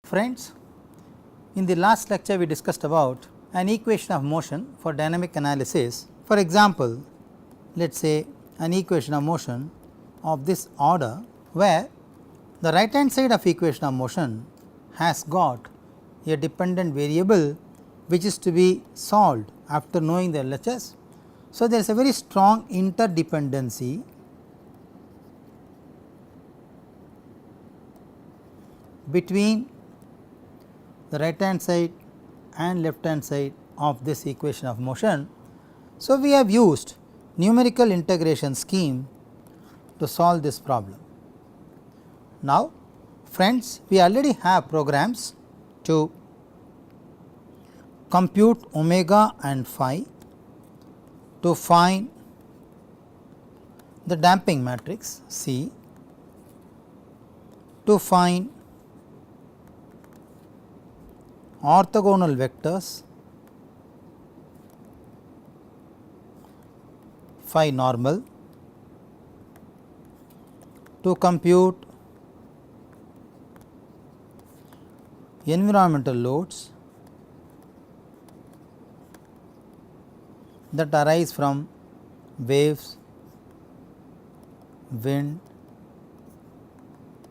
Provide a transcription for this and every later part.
Friends, in the last lecture we discussed about an equation of motion for dynamic analysis. For example, let us say an equation of motion of this order, where the right hand side of equation of motion has got a dependent variable which is to be solved after knowing the LHS. So, there is a very strong interdependency between the right hand side and left hand side of this equation of motion. So, we have used numerical integration scheme to solve this problem. Now, friends, we already have programs to compute omega and phi, to find the damping matrix C, to find orthogonal vectors phi normal, to compute environmental loads that arise from waves, wind,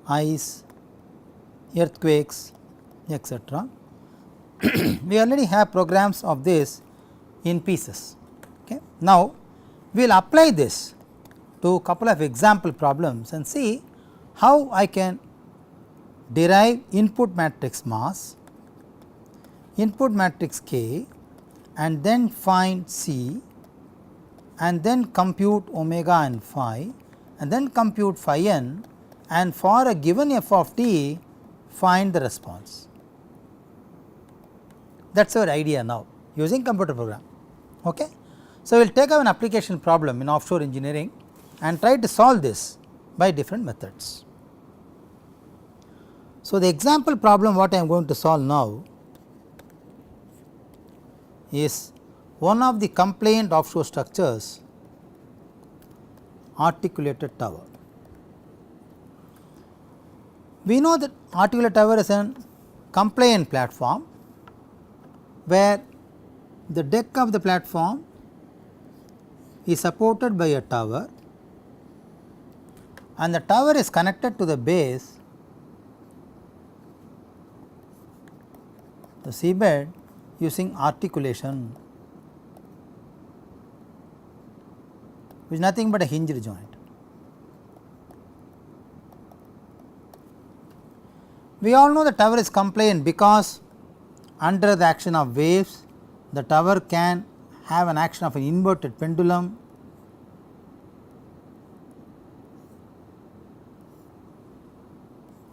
ice, earthquakes, etc. We already have programs of this in pieces. Okay. Now, we will apply this to a couple of example problems and see how I can derive input matrix mass, input matrix K, and then find C, and then compute omega and phi, and then compute phi n, and for a given f of t find the response. That is our idea now using computer program. Okay. So, we will take up an application problem in offshore engineering and try to solve this by different methods. So, the example problem what I am going to solve now is one of the compliant offshore structures, articulated tower. We know that articulated tower is a compliant platform, where the deck of the platform is supported by a tower and the tower is connected to the base, the seabed, using articulation, which is nothing but a hinged joint. We all know the tower is compliant because under the action of waves, the tower can have an action of an inverted pendulum,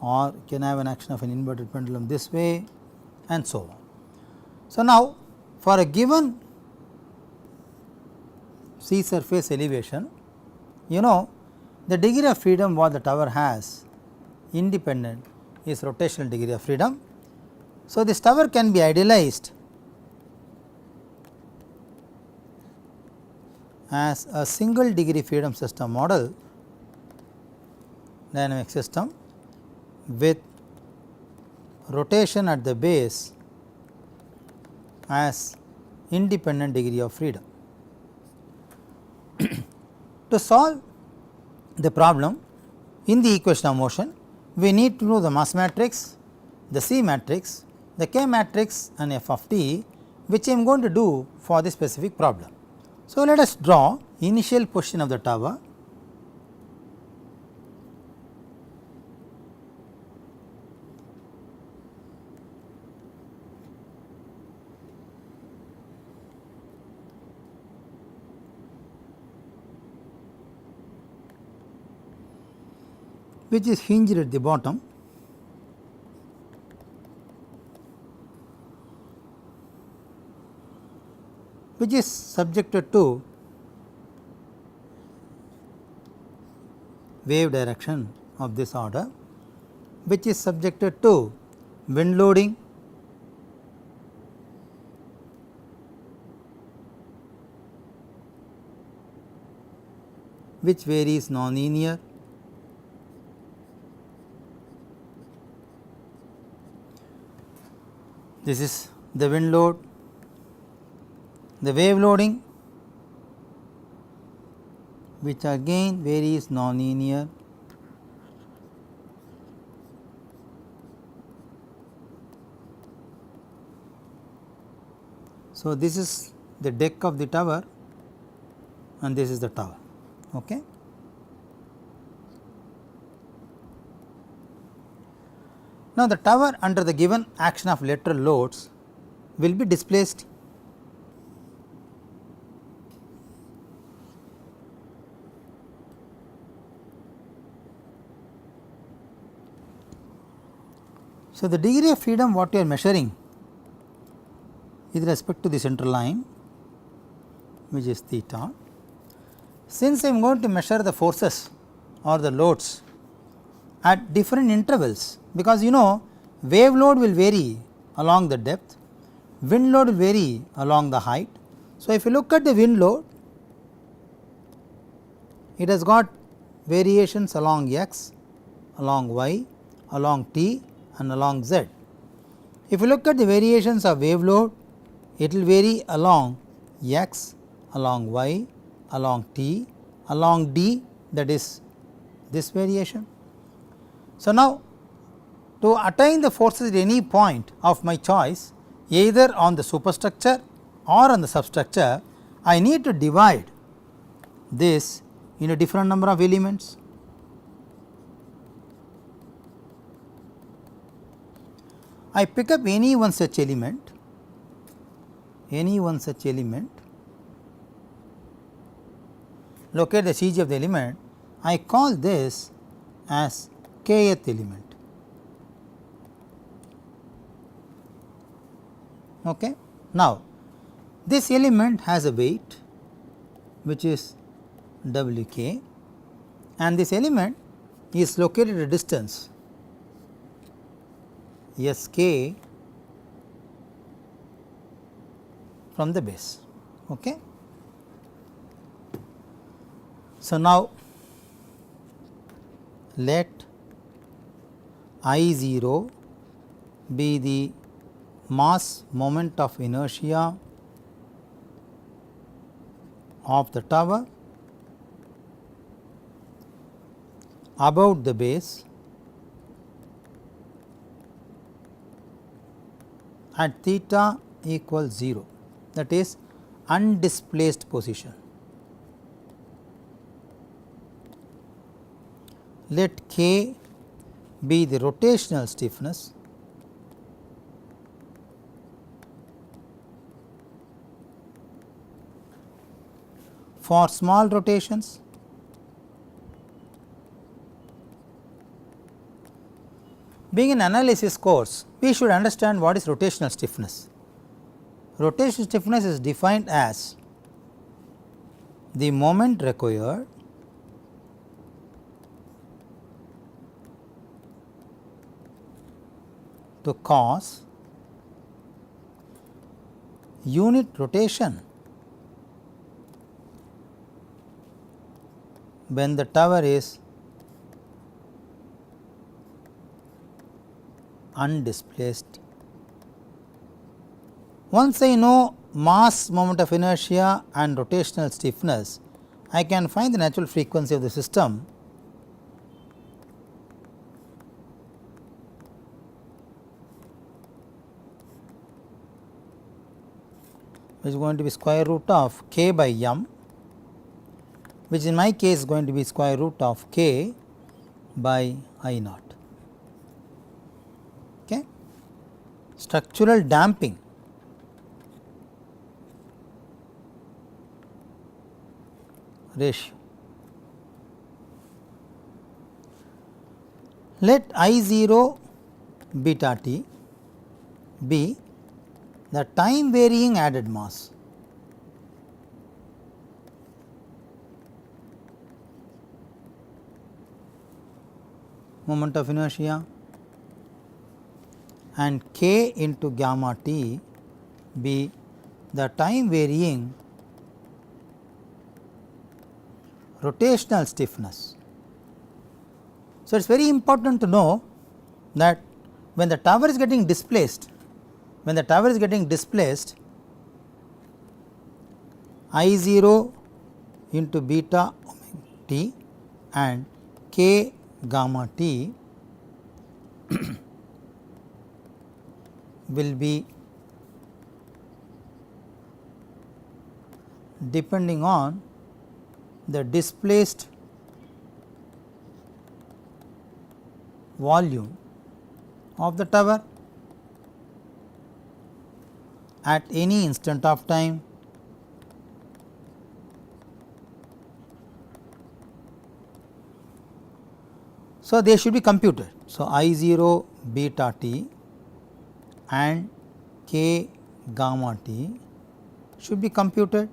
or can have an action of an inverted pendulum this way, and so on. So, now for a given sea surface elevation, you know the degree of freedom what the tower has independent is rotational degree of freedom. So, this tower can be idealized as a single degree freedom system model, dynamic system with rotation at the base as independent degree of freedom. To solve the problem in the equation of motion, we need to know the mass matrix, the C matrix, the K matrix, and f of t, which I am going to do for this specific problem. So, let us draw initial position of the tower, which is hinged at the bottom, which is subjected to wave direction of this order, which is subjected to wind loading, which varies non-linear, This is the wind load, the wave loading, which again varies nonlinear. So, this is the deck of the tower and this is the tower. Okay. Now, the tower under the given action of lateral loads will be displaced So, the degree of freedom what you are measuring with respect to the central line, which is theta. Since I am going to measure the forces or the loads at different intervals, because you know wave load will vary along the depth, wind load will vary along the height. So, if you look at the wind load, it has got variations along x, along y, along t and along z. If you look at the variations of wave load, it will vary along x, along y, along t, along d, that is this variation. So, now to attain the forces at any point of my choice, either on the superstructure or on the substructure, I need to divide this into different number of elements. I pick up any one such element, locate the CG of the element, I call this as kth element. Okay. Now, this element has a weight which is Wk, and this element is located at a distance Sk from the base. Okay. So, now let I0 be the mass moment of inertia of the tower about the base at theta equals 0, that is undisplaced position. Let K be the rotational stiffness for small rotations. Being an analysis course, we should understand what is rotational stiffness. Rotational stiffness is defined as the moment required to cause unit rotation when the tower is undisplaced. Once I know mass moment of inertia and rotational stiffness, I can find the natural frequency of the system which is going to be square root of k by m, which in my case is going to be square root of k by I naught. Okay. Structural damping ratio. Let I0 beta t be the time varying added mass moment of inertia and k into gamma t be the time varying rotational stiffness. So, it is very important to know that when the tower is getting displaced, when the tower is getting displaced, I0 into beta t and k gamma t will be depending on the displaced volume of the tower at any instant of time so they should be computed. So, I0 beta t and k gamma t should be computed.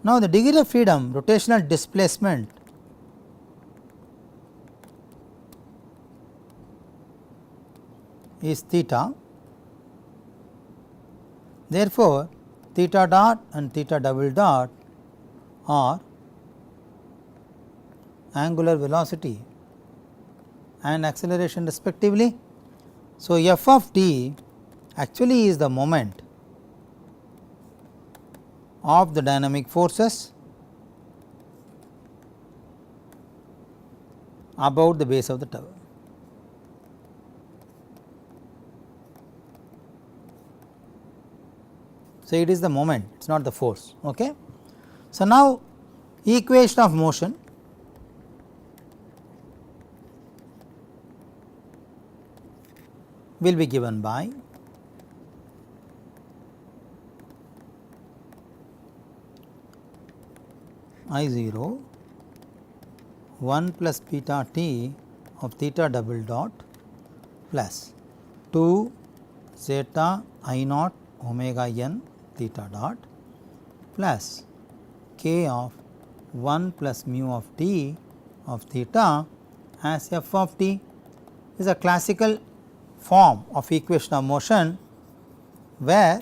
Now, the degree of freedom rotational displacement is theta. Therefore, theta dot and theta double dot are angular velocity and acceleration respectively. So, f of t actually is the moment of the dynamic forces about the base of the tower. So, it is the moment, it is not the force. Okay. So, now equation of motion will be given by I0 1 plus beta t of theta double dot plus 2 zeta I naught omega n theta dot plus k of 1 plus mu of t of theta as f of t is a classical form of equation of motion, where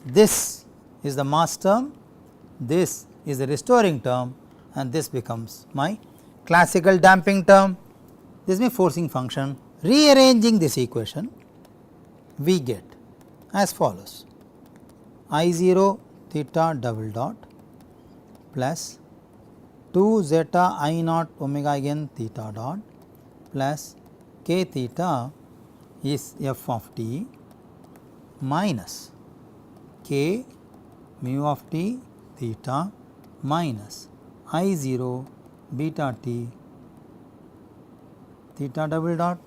this is the mass term, this is the restoring term and this becomes my classical damping term, this is my forcing function. Rearranging this equation, we get as follows: I0 theta double dot plus 2 zeta I naught omega n theta dot plus k theta is f of t minus k mu of t theta minus I0 beta t theta double dot.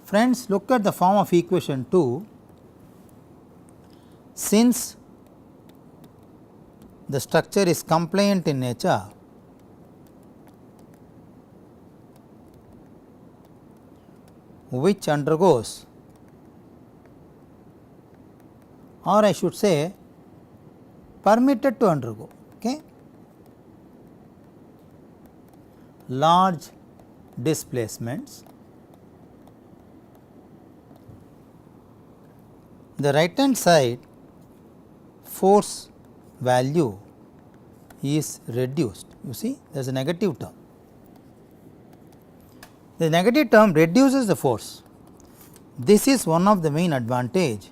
Friends, look at the form of equation 2. Since the structure is compliant in nature, which undergoes, or I should say permitted to undergo, large displacements, the right hand side force value is reduced. You see, there is a negative term. The negative term reduces the force. This is one of the main advantage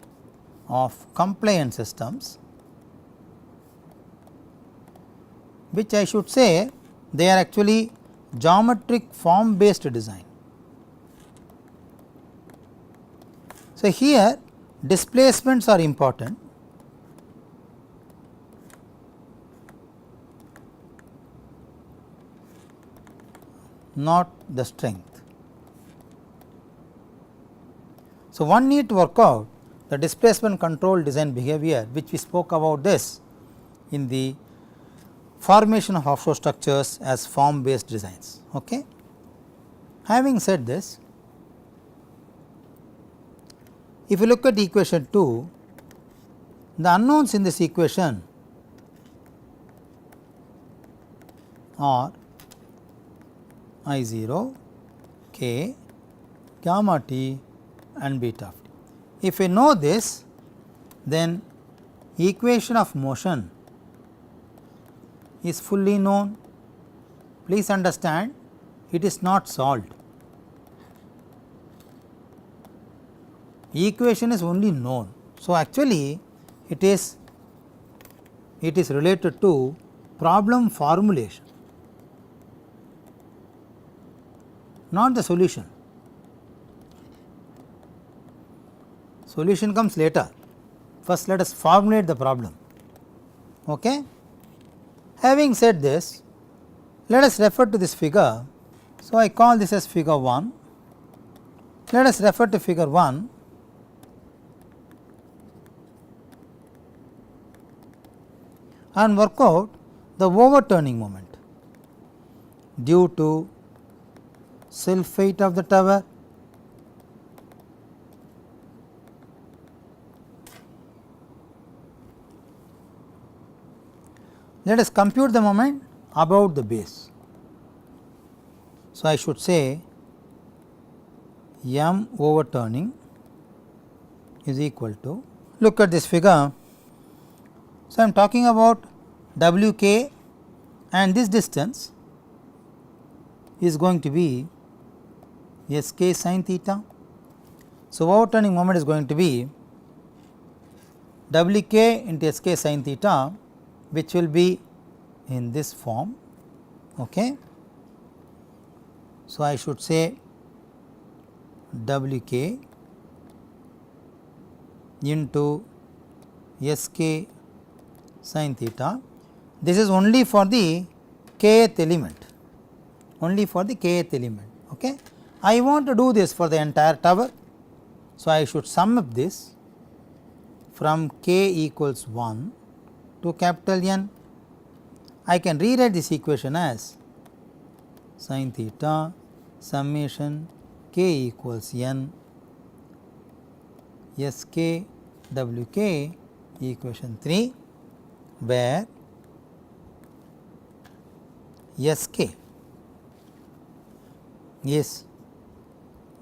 of compliant systems, which I should say they are actually geometric form based design. So, here displacements are important, not the strength. So, one need to work out the displacement control design behavior, which we spoke about this in the formation of offshore structures as form based designs. Okay. Having said this, if you look at equation 2, the unknowns in this equation are I0, k, gamma t and beta of t. If we know this, then equation of motion is fully known, please understand it is not solved. Equation is only known. So, actually it is related to problem formulation, not the solution. Solution comes later. First let us formulate the problem. Okay? Having said this, let us refer to this figure. So, I call this as figure 1. Let us refer to figure 1. And work out the overturning moment due to self weight of the tower, let us compute the moment about the base. So, I should say m overturning is equal to, look at this figure. So, I am talking about w k, and this distance is going to be s k sin theta. So, overturning moment is going to be w k into s k sin theta, which will be in this form. Okay. So, I should say w k into s k sin theta. This is only for the kth element, only for the kth element. Okay. I want to do this for the entire tower. So, I should sum up this from k equals 1 to capital N. I can rewrite this equation as sin theta summation k equals N s k w k, equation 3, where s k is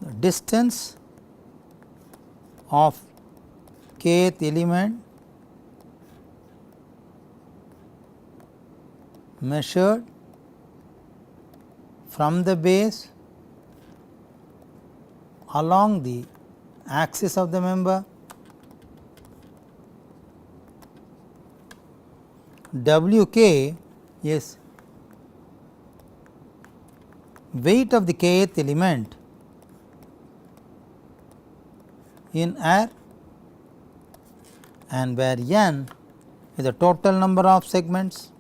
the distance of kth element measured from the base along the axis of the member. W k is weight of the kth element in air, and where n is the total number of segments.